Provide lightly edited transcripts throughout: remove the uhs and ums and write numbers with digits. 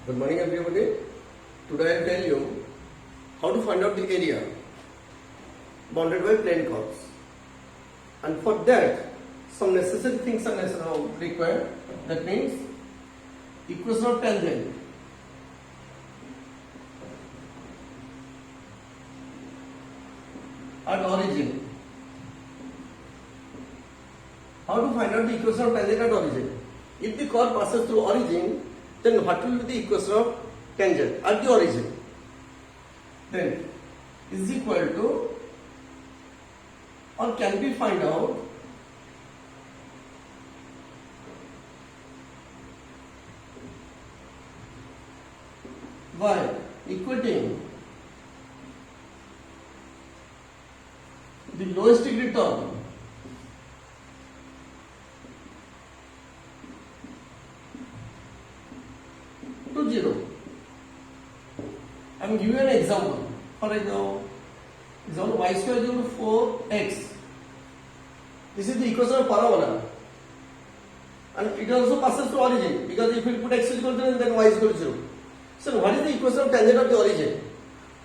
Good morning everybody. Today I will tell you how to find out the area bounded by plane curves. And for that some necessary things are required. That means equation of tangent at origin. How to find out the equation of tangent at origin? If the curve passes through origin, then what will be the equation of tangent at the origin? Then is equal to, or can we find out by equating the lowest degree term to 0. I am giving an example. For example, y square is equal to 4x. This is the equation of parabola, and it also passes through origin, because if you put x is equal to 0, then y is equal to 0. So what is the equation of tangent of the origin?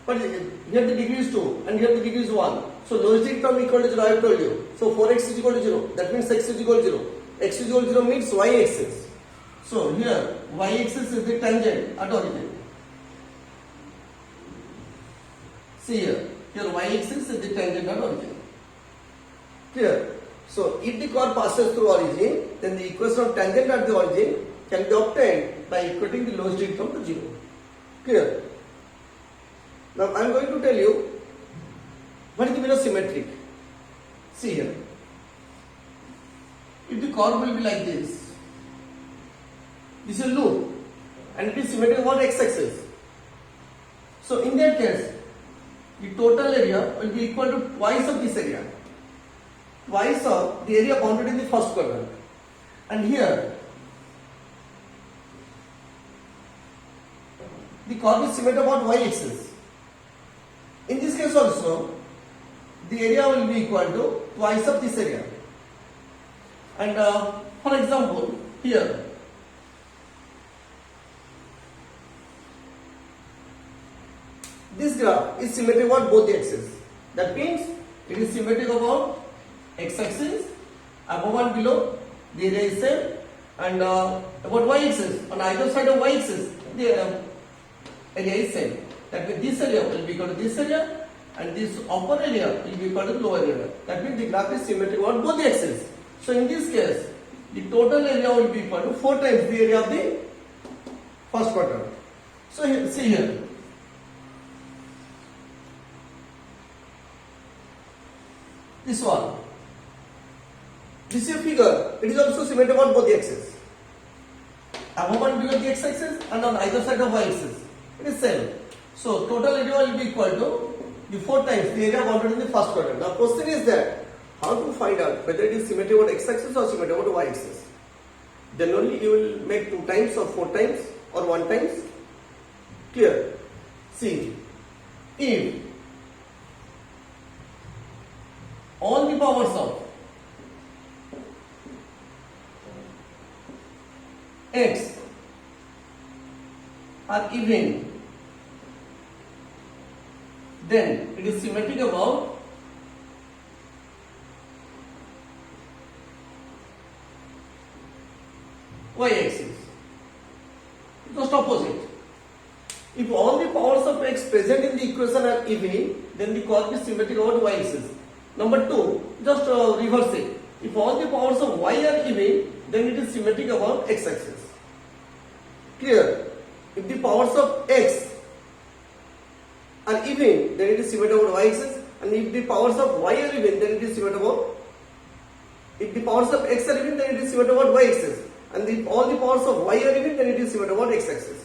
But here the degree is 2 and here the degree is 1. So lowest degree term equal to 0, I have told you. So 4x is equal to 0. That means x is equal to 0. X is equal to 0 means y axis. So here y axis is the tangent at origin. See here y axis is the tangent at origin. Clear? So if the curve passes through origin, then the equation of tangent at the origin can be obtained by equating the lowest degree term to 0. Clear? Now I am going to tell you what is the meaning of symmetric. See here. If the curve will be like this is a loop and it is symmetric about x-axis. So in that case, the total area will be equal to twice of this area, twice of the area bounded in the first quadrant. And here the curve is symmetric about y-axis. In this case also, the area will be equal to twice of this area. And for example, here this graph is symmetric about both the axes. That means it is symmetric about x-axis, above and below the area is same, and about y-axis, on either side of y-axis the area is same. That means this area will be equal to this area and this upper area will be equal to the lower area. That means the graph is symmetric about both the axes. So in this case, the total area will be equal to 4 times the area of the first quadrant. So here, see here. This one. This is a figure. It is also symmetric about both the axes. Above and below the x-axis and on either side of y-axis. It is same. So total area will be equal to the 4 times the area bounded in the first quadrant. Now question is that how to find out whether it is symmetric about x-axis or symmetric about y-axis. Then only you will make 2 times or 4 times or 1 times. Clear? See, if all the powers of x are even, then it is symmetric about y-axis. Just opposite. If all the powers of x present in the equation are even, then the curve is symmetric about y-axis. Number 2, just reverse it. If all the powers of y are even, then it is symmetric about x-axis. Clear? If the powers of x are even, then it is symmetric about y-axis, and if the powers of y are even, then it is symmetric about. If the powers of x are even, then it is symmetric about y-axis, and if all the powers of y are even, then it is symmetric about x-axis.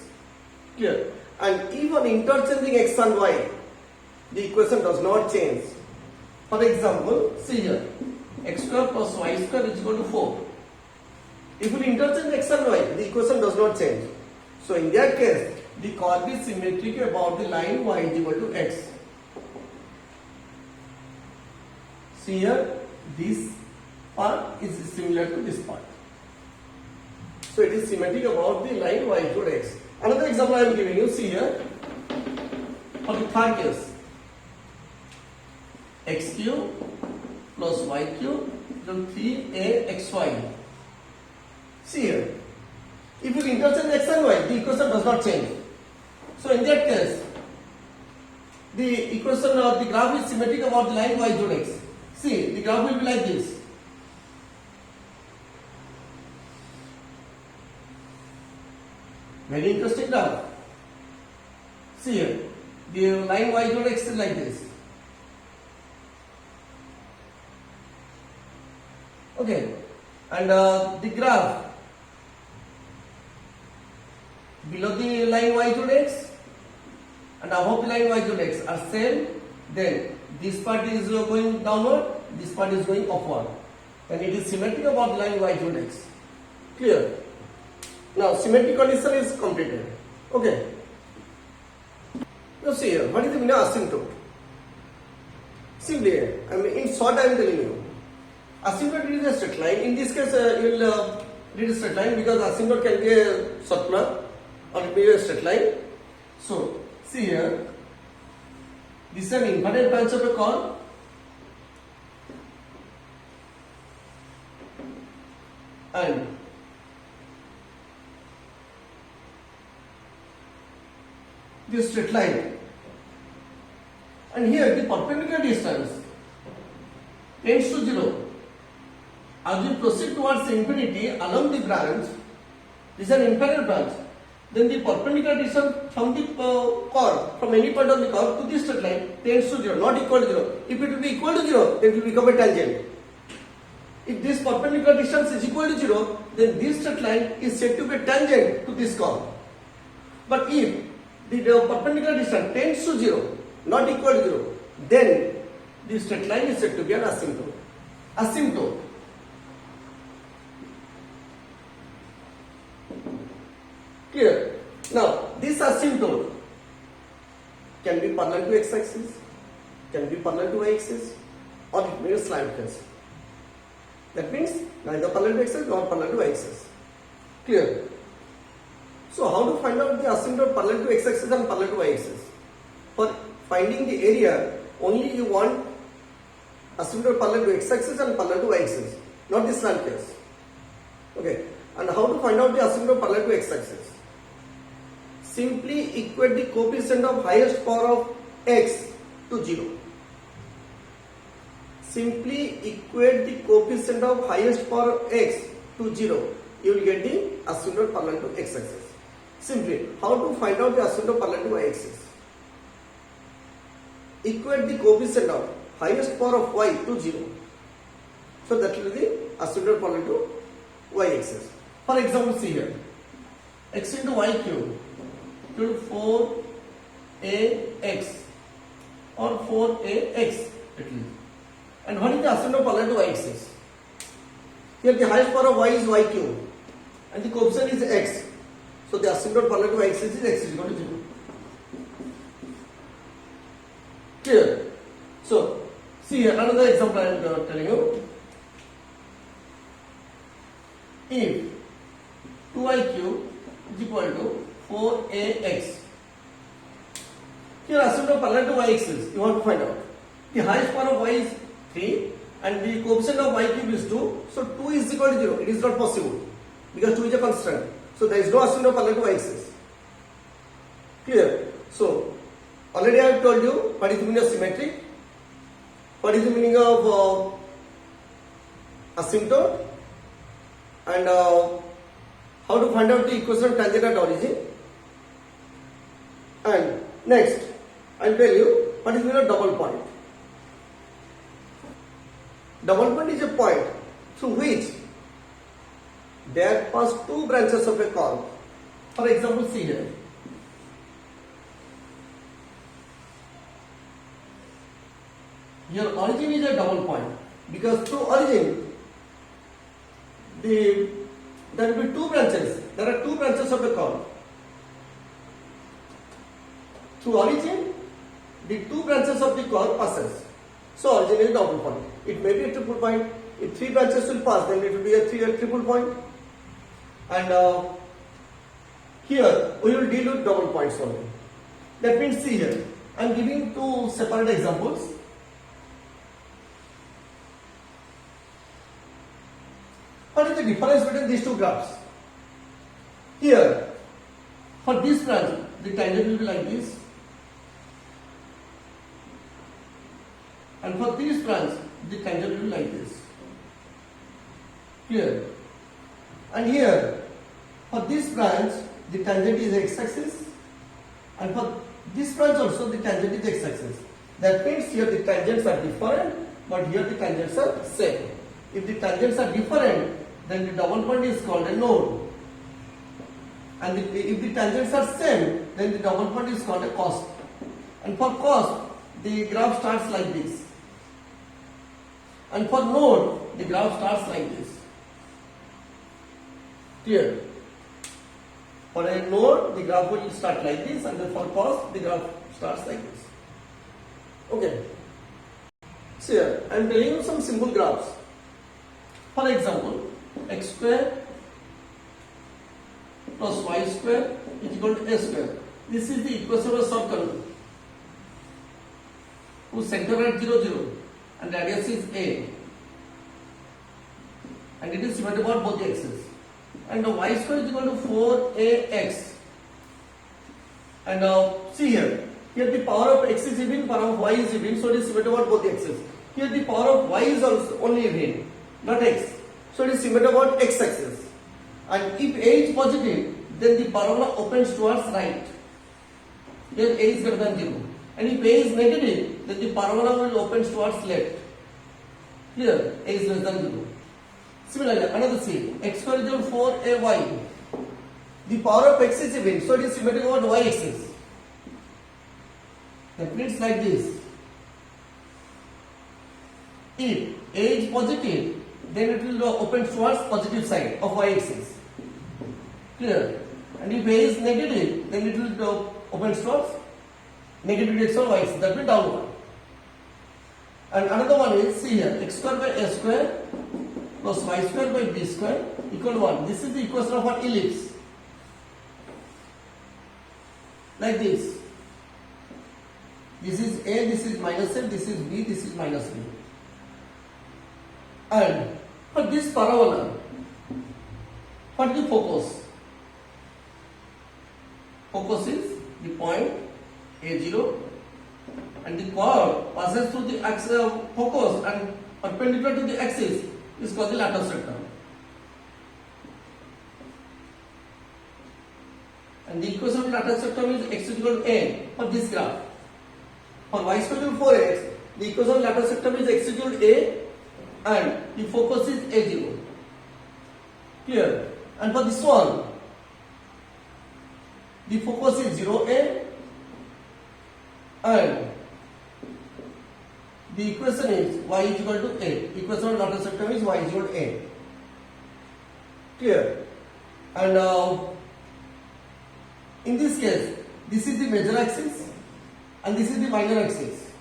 Clear? And even interchanging x and y, the equation does not change. For example, see here, x square plus y square is equal to 4. If we interchange x and y, the equation does not change. So in that case, the curve is symmetric about the line y is equal to x. See here, this part is similar to this part. So it is symmetric about the line y equal to x. Another example I am giving you, see here, for the third case, x cube plus y cube equal 3axy. See here, if you interchange x and y, the equation does not change. So in that case, the equation or the graph is symmetric about the line y join x. See, the graph will be like this. Very interesting graph. See here, the line y join x is like this. Okay, and the graph below the line y join x and above the line y join x are same. Then this part is going downward, this part is going upward. Then it is symmetric about the line y join x. Clear? Now symmetric condition is completed. Okay. Now see here, what is the meaning of asymptote? Simply, in short I am telling you. Asymptote is a straight line. In this case, you will read a straight line because asymptote can be a circular or it may be a straight line. So, see here, this is an infinite branch of a curve. And this straight line. And here the perpendicular distance tends to 0. As we proceed towards infinity along the branch, this is an infinite branch, then the perpendicular distance from the curve, from any point of the curve to this straight line tends to 0, not equal to 0. If it will be equal to 0, then it will become a tangent. If this perpendicular distance is equal to 0, then this straight line is said to be a tangent to this curve. But if the perpendicular distance tends to 0, not equal to 0, then this straight line is said to be an asymptote. Asymptote. Clear? Now, this asymptote can be parallel to x-axis, can be parallel to y-axis, or it may be a slant phase. That means neither parallel to x-axis nor parallel to y-axis. Clear? So, how to find out the asymptote parallel to x-axis and parallel to y-axis? For finding the area, only you want asymptote parallel to x-axis and parallel to y-axis, not the slant phase. Okay. And how to find out the asymptote parallel to x-axis? Simply equate the coefficient of highest power of x to 0. Simply equate the coefficient of highest power of x to 0. You will get the asymptote parallel to x-axis. Simply, how to find out the asymptote parallel to y-axis? Equate the coefficient of highest power of y to 0. So that will be the asymptote parallel to y-axis. For example, see here, x into y cube equal to 4ax or 4ax. And what is the asymptote parallel to y-axis? Here the highest power of y is y cube and the coefficient is x. So the asymptote parallel to y-axis is x is equal to 0. Clear? So, see here another example I am telling you. If 2y cube is equal to 4ax. Here asymptote parallel to y-axis you want to find out. The highest power of y is 3 and the coefficient of y cube is 2. So 2 is equal to 0. It is not possible because 2 is a constant. So there is no asymptote parallel to y-axis. Clear? So already I have told you what is the meaning of symmetric, what is the meaning of asymptote, and how to find out the equation of tangent at origin. And next, I will tell you what is the meaning of double point. Double point is a point through which there pass two branches of a curve. For example, see here. Your origin is a double point because through origin there will be two branches. There are two branches of a curve. Through origin, the two branches of the curve passes. So origin is a double point. It may be a triple point. If three branches will pass, then it will be a triple point. And Here we will deal with double points only. That means see here, I am giving two separate examples. What is the difference between these two graphs? Here, for this branch, the tangent will be like this. And for this branch, the tangent will be like this. Clear? And here, for this branch, the tangent is x-axis. And for this branch also, the tangent is x-axis. That means here the tangents are different, but here the tangents are same. If the tangents are different, then the double point is called a node. And if the tangents are same, then the double point is called a cos. And for cos, the graph starts like this. And for node, the graph starts like this. Clear? For a node, the graph will start like this, and for cos, the graph starts like this. Okay. So here, I am telling you some simple graphs. For example, x square plus y square is equal to a square. This is the equation of a circle whose center at 0, 0 and radius is a, and it is symmetrical on both the axes. And y square is equal to 4ax. And see here the power of x is even, power of y is even, so it is symmetrical on both the axes. Here the power of y is also only even, not x. So it is symmetrical on x axis. And if a is positive, then the parabola opens towards right. Here a is greater than 0. And if a is negative, then the parabola will open towards left. Here a is less than 0. Similarly, another C, x square is equal to 4ay. The power of x is even, so it is symmetrical on y axis. That means like this. If a is positive, then it will open towards positive side of y axis. Clear? And if a is negative, then it will open towards negative direction of y axis. That will downward. And another one is, see here, x square by a square plus y square by b square equal to 1. This is the equation of an ellipse. Like this. This is a, this is minus a, this is b, this is minus b. And for this parabola, what is the focus? Focus is the point A0, and the curve passes through the axis of focus and perpendicular to the axis is called the lateral sector. And the equation of lateral sector is x is equal to a for this graph. For y is equal to 4x, the equation of lateral sector is x is equal to a and the focus is A0. Clear? And for this one, the focus is 0a and the equation is y is equal to a. Equation of lateral sector is y is equal to a. Clear? And in this case, this is the major axis and this is the minor axis.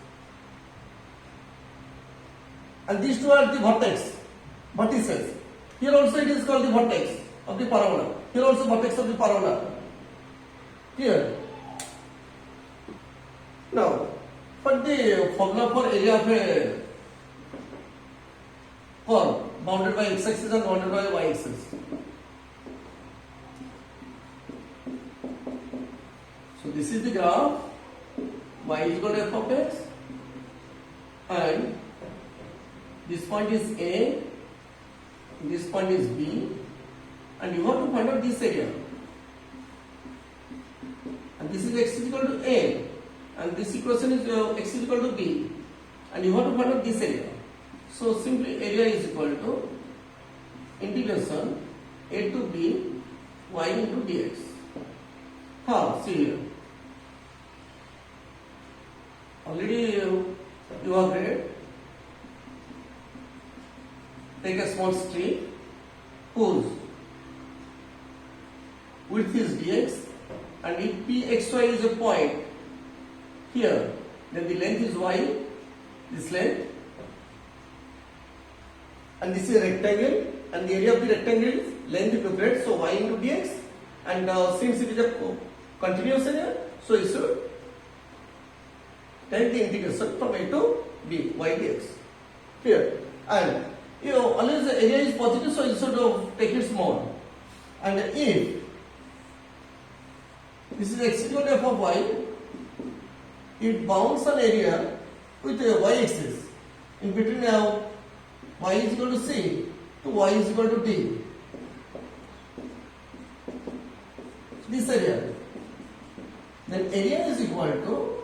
And these two are the vertices. Here also it is called the vertex of the parabola. Here also vertex of the parabola. Clear? Now, what the formula for area of a curve bounded by x-axis and bounded by y-axis? So this is the graph. Y is equal to f of x, and this point is A, this point is B, and you have to find out this area. And this is x is equal to A, and this equation is x is equal to B, and you have to find out this area. So simply area is equal to integration A to B y into dx. How? See here. Already you have read. Take a small strip whose width is dx, and if pxy is a point here, then the length is y, this length, and this is a rectangle, and the area of the rectangle is length into breadth, so y into dx, and since it is a continuous area, so you should take the integration from a to b y dx. Clear? And always the area is positive, so you should take it small. And if this is x equal to f of y, it bounds an area with a y axis. In between now y is equal to c to y is equal to d. This area. Then area is equal to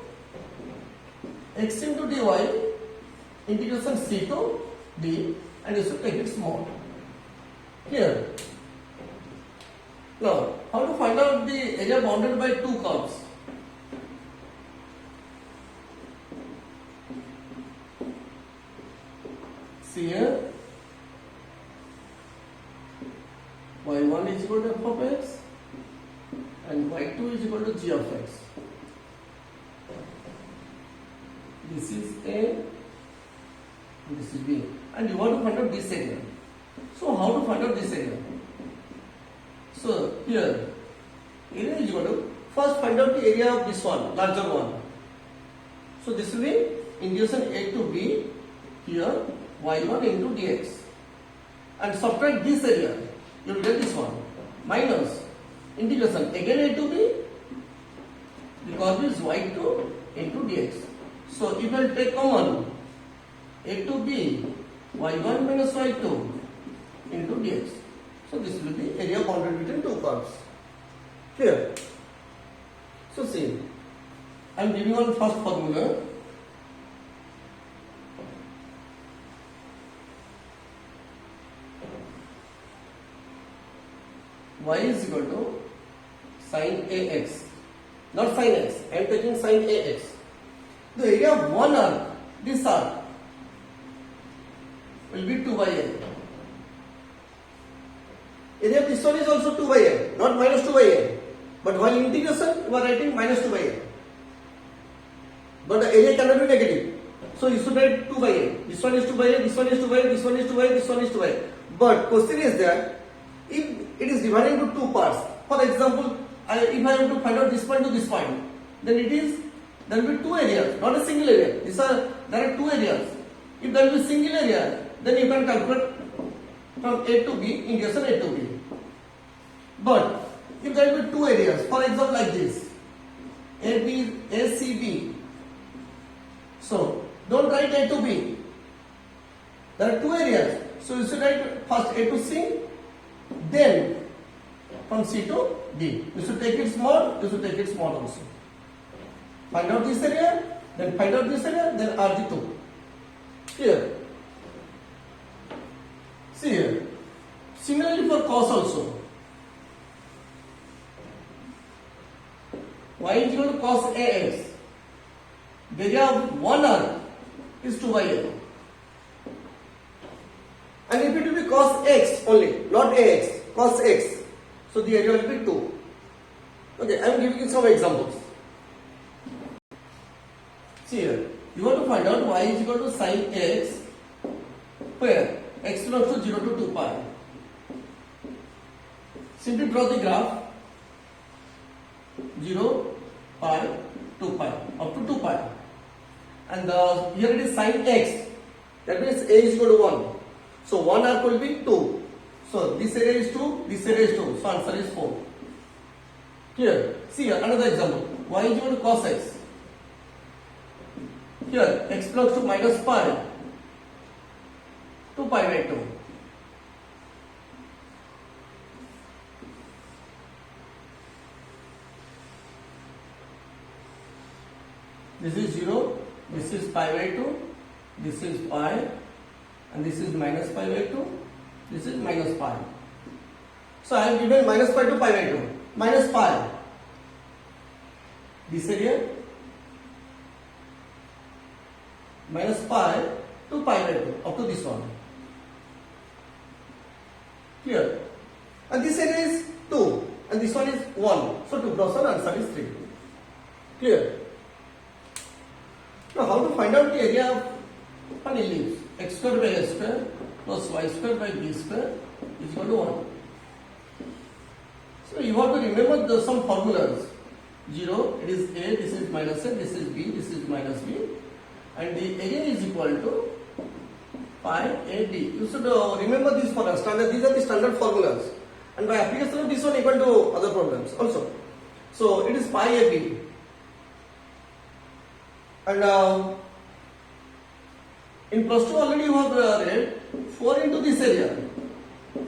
x into dy integration c to d, and you should take it small. Clear? Now, how to find out the area bounded by two curves? See here, y1 is equal to f of x and y2 is equal to g of x. This is A, this is B, and you want to find out this area. So how to find out this area? So here, area is equal to, first find out the area of this one, larger one. So this will be integration A to B, here y1 into dx, and subtract this area, you will get this one, minus integration again A to B, the curve is y2 into dx. So if I take common A to B, y1 minus y2 into dx. So this will be area bounded between two curves. Clear? So see, I am giving one first formula. Y is equal to sin AX, not sin x. I am taking sin AX. The area of one arc, this arc, will be 2 by A. Area of this one is also 2 by A, not minus 2 by A. But while integration, you are writing minus 2 by A. But the area cannot be negative. So you should write 2 by A. This one is 2 by A, this one is 2 by A, this one is 2 by A, this one is 2 by A. But question is that if it is divided into two parts, for example, if I have to find out this point to this point, then there will be two areas, not a single area. There are two areas. If there will be single area, then you can calculate from A to B, integration A to B. But if there will be two areas, for example like this, ACB. So don't write A to B. There are two areas. So you should write first A to C, then from C to D. You should take it small, you should take it small also. Find out this area, then find out this area, then R the two. Here. See here. Similarly for cos also. Y is equal to cos AX. The area of one arc is 2 by A. And if it will be cos X only, not AX, cos X. So the area will be 2. Okay, I am giving you some examples. See here, you want to find out y is equal to sin X, where x belongs to 0 to 2 pi. Simply draw the graph 0, pi, 2 pi, up to 2 pi. And here it is sin X, that means A is equal to 1. So 1 arc will be 2. So this area is 2, this area is 2. So answer is 4. Here, see here, another example. Y is equal to cos X. Here, x belongs to minus pi to pi by 2. This is 0, this is pi by 2, this is pi, and this is minus pi by 2, this is minus pi. So I have given minus pi to pi by 2. Minus pi, this area, minus pi to pi by 2, up to this one. Clear? And this area is 2, and this one is 1. So 2 plus 1, answer is 3. Clear? Now how to find out the area of an ellipse? X square by a square plus y square by b square is equal to 1. So you have to remember some formulas. 0, it is A, this is minus A, this is B, this is minus B, and the area is equal to pi AD. You should remember these formulas. These are the standard formulas, and by application of this one equal to other problems also. So it is pi AB, and in plus 2 already you have read 4 into this area.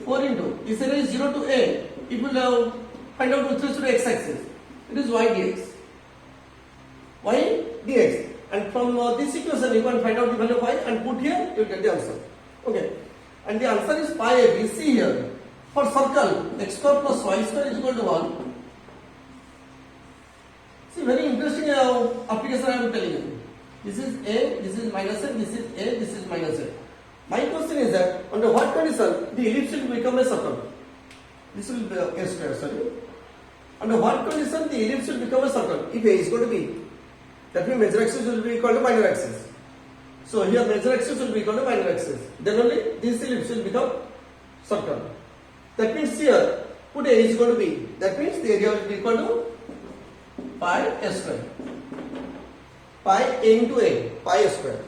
4 into this area is 0 to A. It will find out with respect to x-axis. It is y dx. Y dx. And from this equation you can find out the value of y and put here, you will get the answer. Okay. And the answer is pi AB. See here. For circle, x square plus y square is equal to 1. See, very interesting application I am telling you. This is A, this is minus A, this is A, this is minus A. My question is that under what condition the ellipse will become a circle? This will be a square, sorry. Under what condition the ellipse will become a circle? If A is going to be, that means major axis will be equal to minor axis. So here major axis will be equal to minor axis. Then only this ellipse will become circle. That means here, put A is going to be, that means the area will be equal to pi A square. Pi A into A, pi A square.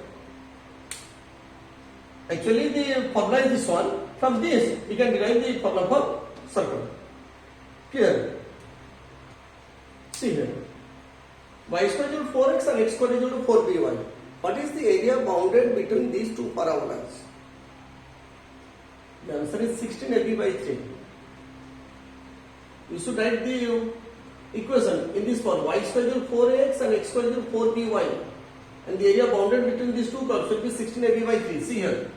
Actually the formula is this one. From this, we can derive the formula for circle. Clear? See here. Y square is equal to 4x and x square is equal to 4by. What is the area bounded between these two parabolas? The answer is 16 AB by 3. You should write the equation in this form. Y square is equal to 4x and x square is equal to 4by. And the area bounded between these two curves will be 16 AB by 3. See here.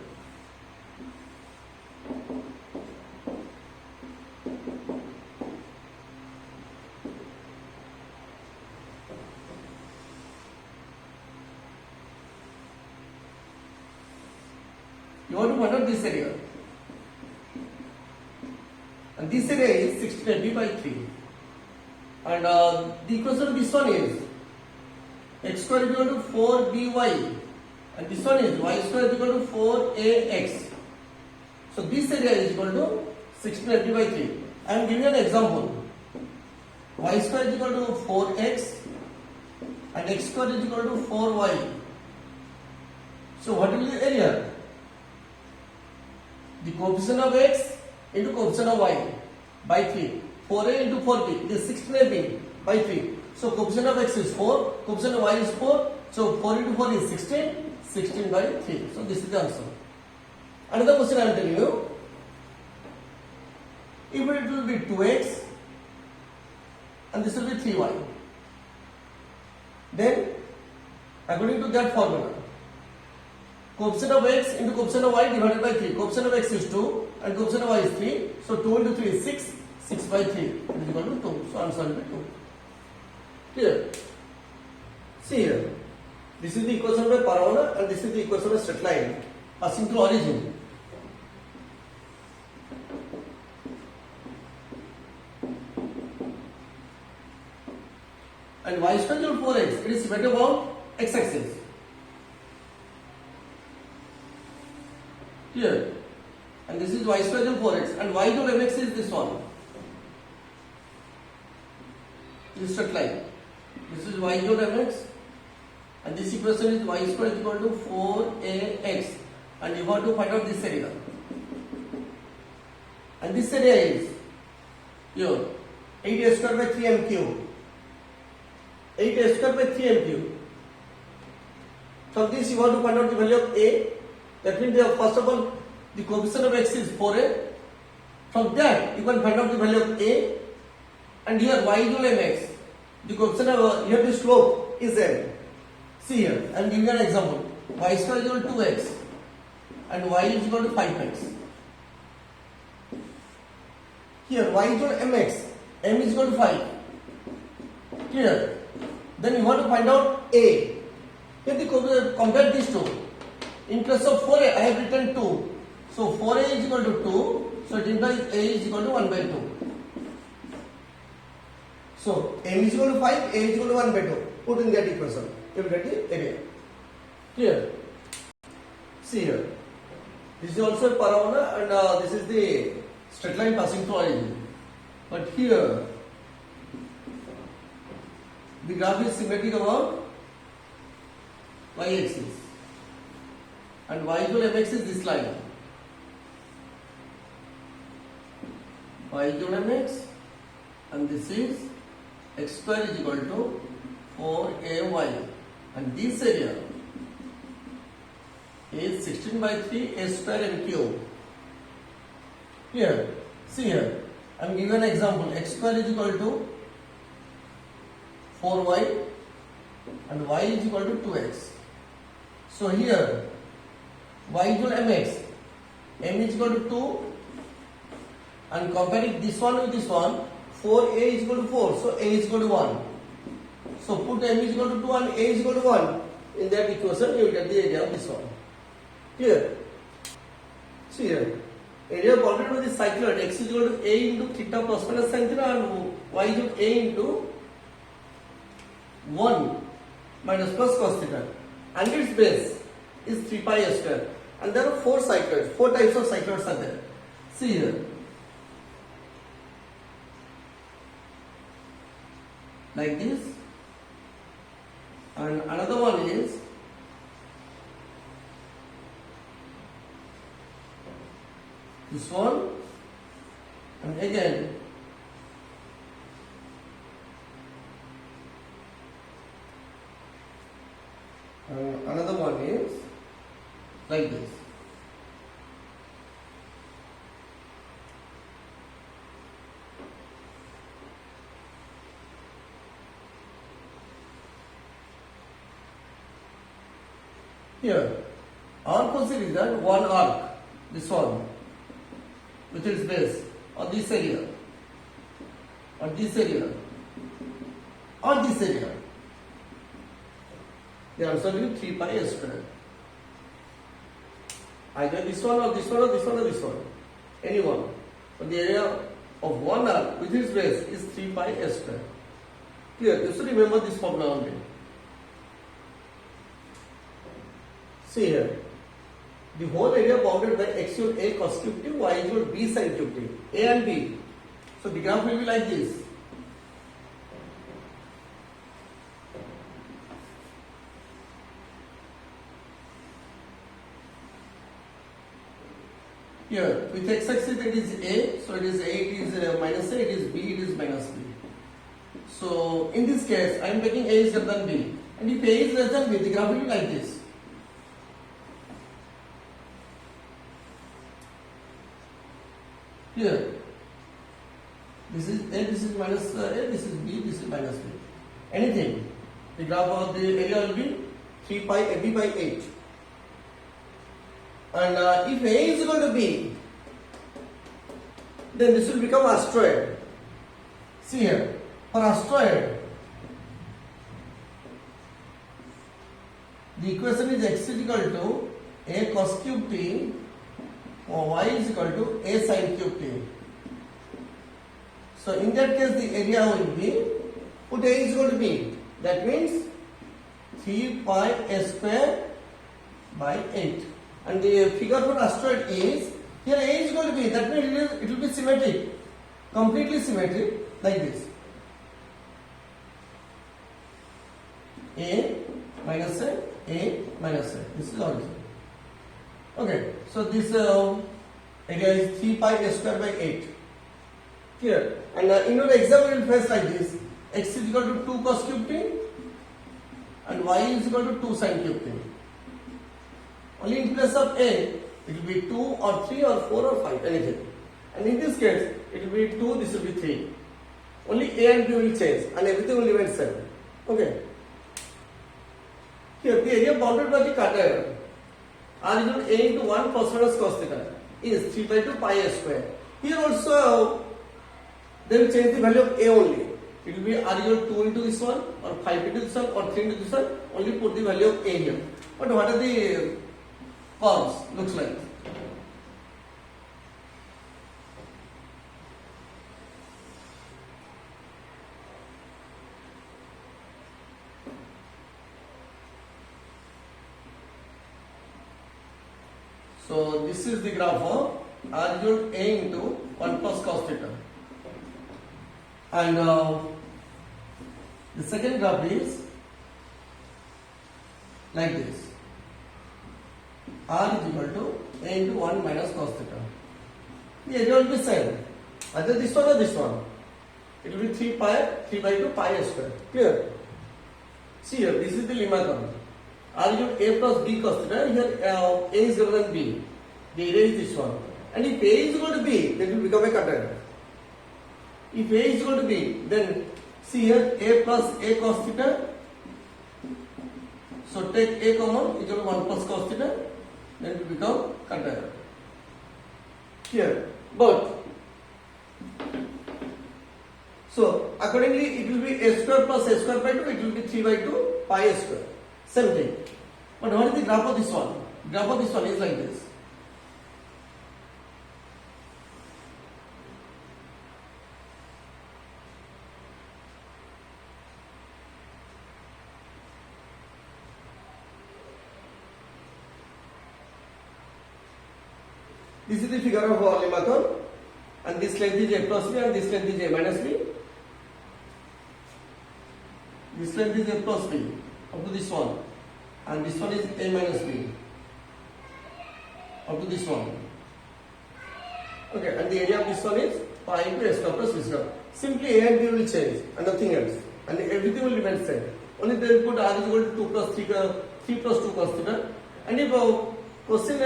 You want to find out this area. And this area is 16 AB by 3. And the equation of this one is x square is equal to 4by, and this one is y square is equal to 4ax. So this area is equal to 16 AB by 3. I am giving an example. Y square is equal to 4x and x square is equal to 4y. So what will be the area? The coefficient of x into coefficient of y by 3. 4a into 4b, it is 16ab by 3. So coefficient of x is 4, coefficient of y is 4. So 4 into 4 is 16, 16 by 3. So this is the answer. Another question I am telling you. If it will be 2x and this will be 3y, then according to that formula, coefficient of x into coefficient of y divided by 3. Coefficient of x is 2 and coefficient of y is 3. So 2 into 3 is 6. 6 by 3 is equal to 2. So answer will be 2. Clear? See here. This is the equation of a parabola and this is the equation of a straight line passing through origin. And y square is equal to 4x. It is symmetric about x-axis. Clear? And this is y square is equal to 4x. And y equal to mx is this one. This straight line. This is y equal to mx. And this equation is y square is equal to 4ax. And you want to find out this area. And this area is here 8a square by 3m cube. 8a square by 3m cube. From this you want to find out the value of a. That means first of all the coefficient of x is 4a. From that you can find out the value of a. And here y equal to mx. The coefficient of here the slope is m. See here, I am giving an example. Y square is equal to 2x and y is equal to 5x. Here y is equal to mx, m is equal to 5. Clear? Then you want to find out a. Here the compare these two. In case of 4a, I have written 2. So 4a is equal to 2. So it implies a is equal to 1 by 2. So m is equal to 5, a is equal to 1 by 2. Put in that equation. You will get the area. Clear? See here. This is also a parabola and this is the straight line passing through origin. But here the graph is symmetric about y-axis, and y equal mx is this line. Y equal mx, and this is x square is equal to 4ay, and this area is 16 by 3 a square m cube. Here, see here, I am giving an example. X square is equal to 4y and y is equal to 2x. So here y equal mx, m is equal to 2, and comparing this one with this one, 4a is equal to 4, so a is equal to 1. So put m is equal to 2 and a is equal to 1 in that equation, you will get the area of this one. Here, see here, area bounded by the cycloid x is equal to a into theta plus minus sin theta, and y is equal to a into 1 minus plus cos theta, and its base is 3 pi a square, and there are 4 cycloids, 4 types of cycloids are there. See here, like this, and another one is this one, and again another one is like this. Here, our position is that one arc, this one, with its base, or this area, or this area, or this area. The answer will be 3 pi a square. Either this one or this one or this one or this one. Any one. But the area of one arc with its base is 3 pi a square. Clear? You should remember this formula only. See here. The whole area bounded by x equal a cos cube t, y equal b sin cube t. A and b. So the graph will be like this. Here, with x-axis it is a, so it is a, it is minus a, it is b, it is minus b. So in this case, I am taking a is greater than b, and if a is less than b, the graph will be like this. Here, this is a, this is minus a, this is b, this is minus b. Anything, the graph of the area will be 3 pi a b by 8. And if a is equal to b, then this will become asteroid. See here, for asteroid, the equation is x is equal to a cos cube t, or y is equal to a sin cube t. So in that case, the area will be, put a is equal to b, that means 3 pi a square by 8. And the figure for asteroid is, here a is going to be, that means it will be symmetric, completely symmetric, like this. A minus a minus a. This is origin. Okay, so this area is 3 pi a square by 8. Here, and in your exam you will face like this. X is equal to 2 cos cube t, and y is equal to 2 sin cube t. Only in place of a, it will be 2 or 3 or 4 or 5, anything. And in this case, it will be 2, this will be 3. Only a and b will change, and everything will remain same. Okay. Here, the area bounded by the cutter r equal to a into 1 plus minus cos theta is 3 by 2 pi a square. Here also, they will change the value of a only. It will be r equal to 2 into this one, or 5 into this one, or 3 into this one. Only put the value of a here. But what are the curves looks like? So this is the graph of r equal to a into 1 plus cos theta. And the second graph is like this. R is equal to A into 1 minus cos theta. The area will be same. Either this one or this one. It will be 3 by 2 pi a square. Clear? See here, this is the lemma term. R is equal to A plus B cos theta. Here A is greater than B. The area is this one. And if A is equal to B, then it will become a container. If A is equal to B, then see here A plus A cos theta. So take A common, equal to 1 plus cos theta, then it will become container. Here, but so accordingly it will be A square plus A square by 2, it will be 3 by 2 pi a square. Same thing. But what is the graph of this one? Graph of this one is like this. This is the figure of lemma term, and this length is A plus B and this length is A minus B. This length is A plus B up to this one, and this one is A minus B up to this one. Okay, and the area of this one is pi into A square plus B square. Simply A and B will change and nothing else, and everything will remain same. Only they will put R is equal to 2 plus 3 plus 2 cos theta. And if question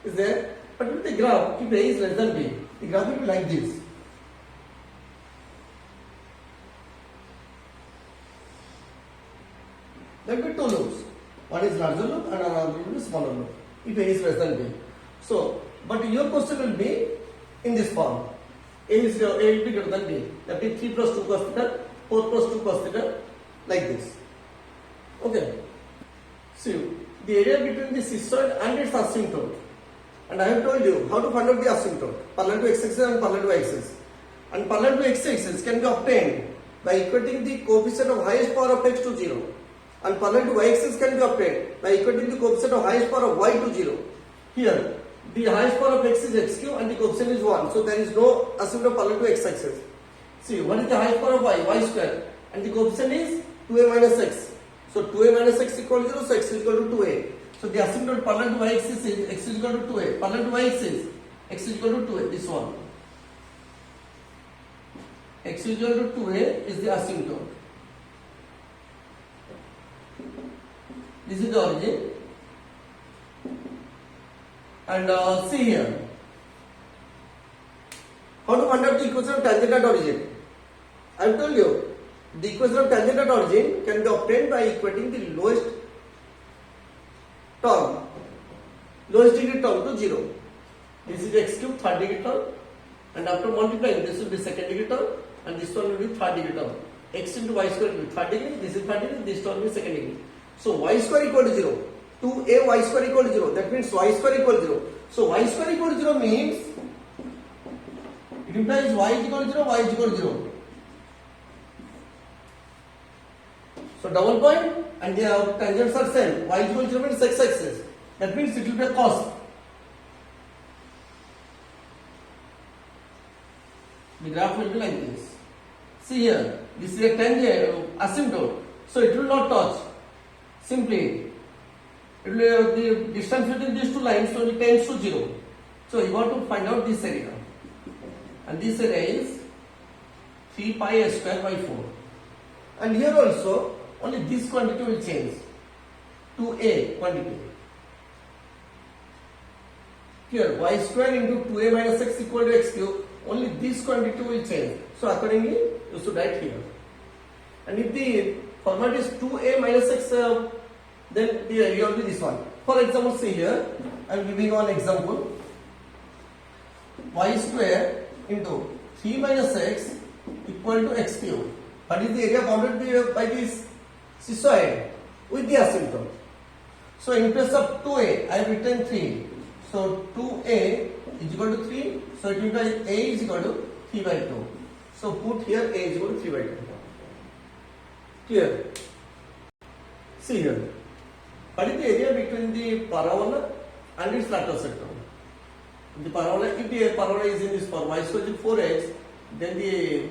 is there, but with the graph, if A is less than B, the graph will be like this. There will be two loops. One is larger loop and another loop is smaller loop. If A is less than B. So, but your question will be in this form. A will be greater than B. That is 3 plus 2 cos theta, 4 plus 2 cos theta, like this. Okay. See, the area between the cissoid and its asymptote. And I have told you how to find out the asymptote, parallel to x-axis and parallel to y-axis. And parallel to x-axis can be obtained by equating the coefficient of highest power of x to 0. And parallel to y-axis can be obtained by equating the coefficient of highest power of y to 0. Here, the highest power of x is x cube and the coefficient is 1. So there is no asymptote parallel to x-axis. See, what is the highest power of y? Y square. And the coefficient is 2a minus x. So 2a minus x equal to 0, so x is equal to 2a. So the asymptote parallel to y-axis is x is equal to 2a. Parallel to y-axis, x is equal to 2a. This one. X is equal to 2a is the asymptote. This is the origin. And see here. How to find out the equation of tangent at origin? I have told you the equation of tangent at origin can be obtained by equating the lowest degree term to 0. This is x cube, third degree term, and after multiplying, this will be second degree term, and this one will be third degree term. X into y square will be third degree, this is third degree, this term will be second degree. So y square equal to 0. 2a y square equal to 0. That means y square equal to 0. So y square equal to 0 means it implies y is equal to 0, y is equal to 0. So double point and the tangents are same. Y is equal to 0 means x-axis. That means it will be a cos. The graph will be like this. See here, this is a tangent asymptote. So it will not touch. Simply, it will, the distance between these two lines only tends to 0. So you want to find out this area. And this area is 3 pi a square by 4. And here also, only this quantity will change to a quantity. Here, y square into 2a minus x equal to x cube, only this quantity will change. So accordingly, you should write here. And if the format is 2a minus x, then the area will be this one. For example, see here, I am giving one example. Y square into 3 minus x equal to x cube. What is the area bounded by this cissoid with the asymptote? So in place of 2a, I have written 3. So 2a is equal to 3. So it implies a is equal to 3 by 2. So put here a is equal to 3 by 2. Clear? See here. What is the area between the parabola and its lateral sector? The parabola, if the parabola is in this form, y square is 4x, then the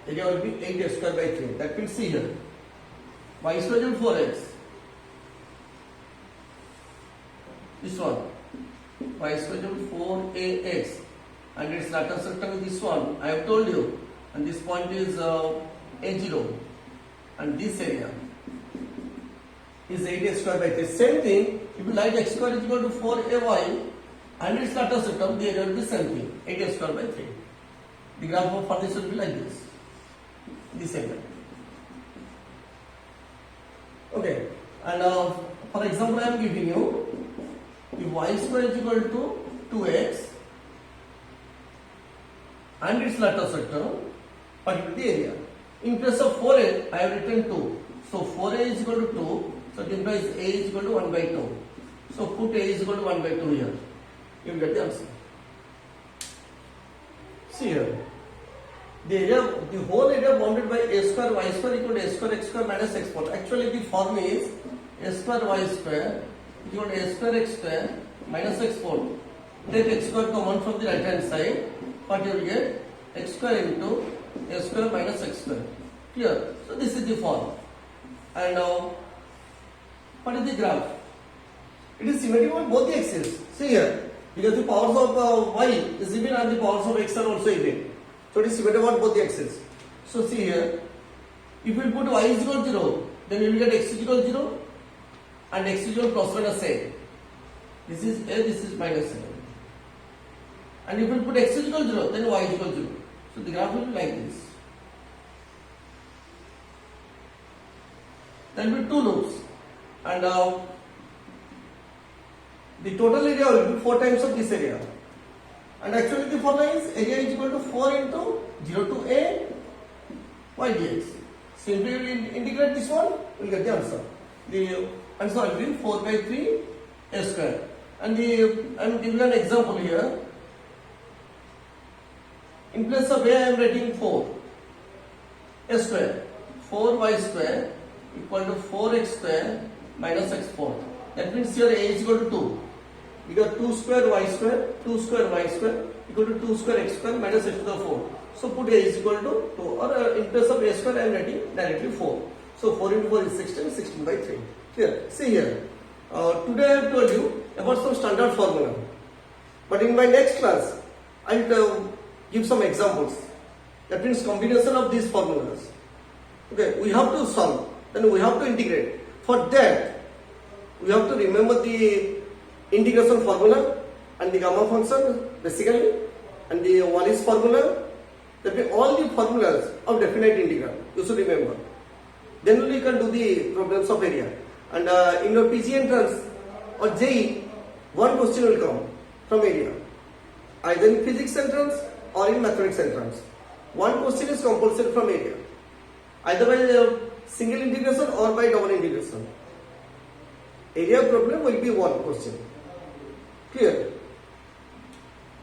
area will be 8x square by 3. That means see here, y square is 4x. This one, y square is 4ax, and its lateral rectangle is this one. I have told you, and this point is a0, and this area is 8x square by 3. Same thing, if you write x square is equal to 4ay, and its lateral rectangle, the area will be same thing, 8x square by 3. The graph for this will be like this area. Okay, and for example, I am giving you, if y square is equal to 2x and its lateral rectangle, particularly the area. In place of 4a, I have written 2. So 4a is equal to 2. So it implies a is equal to 1 by 2. So put a is equal to 1 by 2 here. You will get the answer. See here. The area, the whole area bounded by a square y square equal to a square x square minus x square. Actually, the form is a square y square equal to a square x square minus x square. Take x square common from the right hand side. What you will get? X square into a square minus x square. Clear? So this is the form. And now, what is the graph? It is symmetrical on both the axes. See here, because the powers of y is even and the powers of x are also even. So it is symmetrical on both the axes. So see here, if we put y is equal to 0, then we will get x is equal to 0 and x is equal to plus minus a. This is a, this is minus a. And if we put x is equal to 0, then y is equal to 0. So the graph will be like this. There will be two loops, and the total area will be 4 times of this area. And actually the formula is area is equal to 4 into 0 to a y dx. Simply we will integrate this one, we will get the answer. The answer will be 4 by 3 a square. And I am giving an example here. In place of a, I am writing 4 a square. 4y square equal to 4x square minus x4. That means here a is equal to 2. We got 2 square y square, 2 square y square equal to 2 square x square minus x to the 4. So put a is equal to 2, or in place of a square I am writing directly 4. So 4 into 4 is 16, 16 by 3. Here, see here. Today I have told you about some standard formula. But in my next class, I will give some examples. That means combination of these formulas. Okay, we have to solve. Then we have to integrate. For that, we have to remember the integration formula and the gamma function basically, and the Wallis formula. That means all the formulas of definite integral you should remember. Then only you can do the problems of area. And in your PG entrance or JEE, one question will come from area, either in physics entrance or in mathematics entrance. One question is compulsory from area, either by single integration or by double integration. Area problem will be one question. Clear?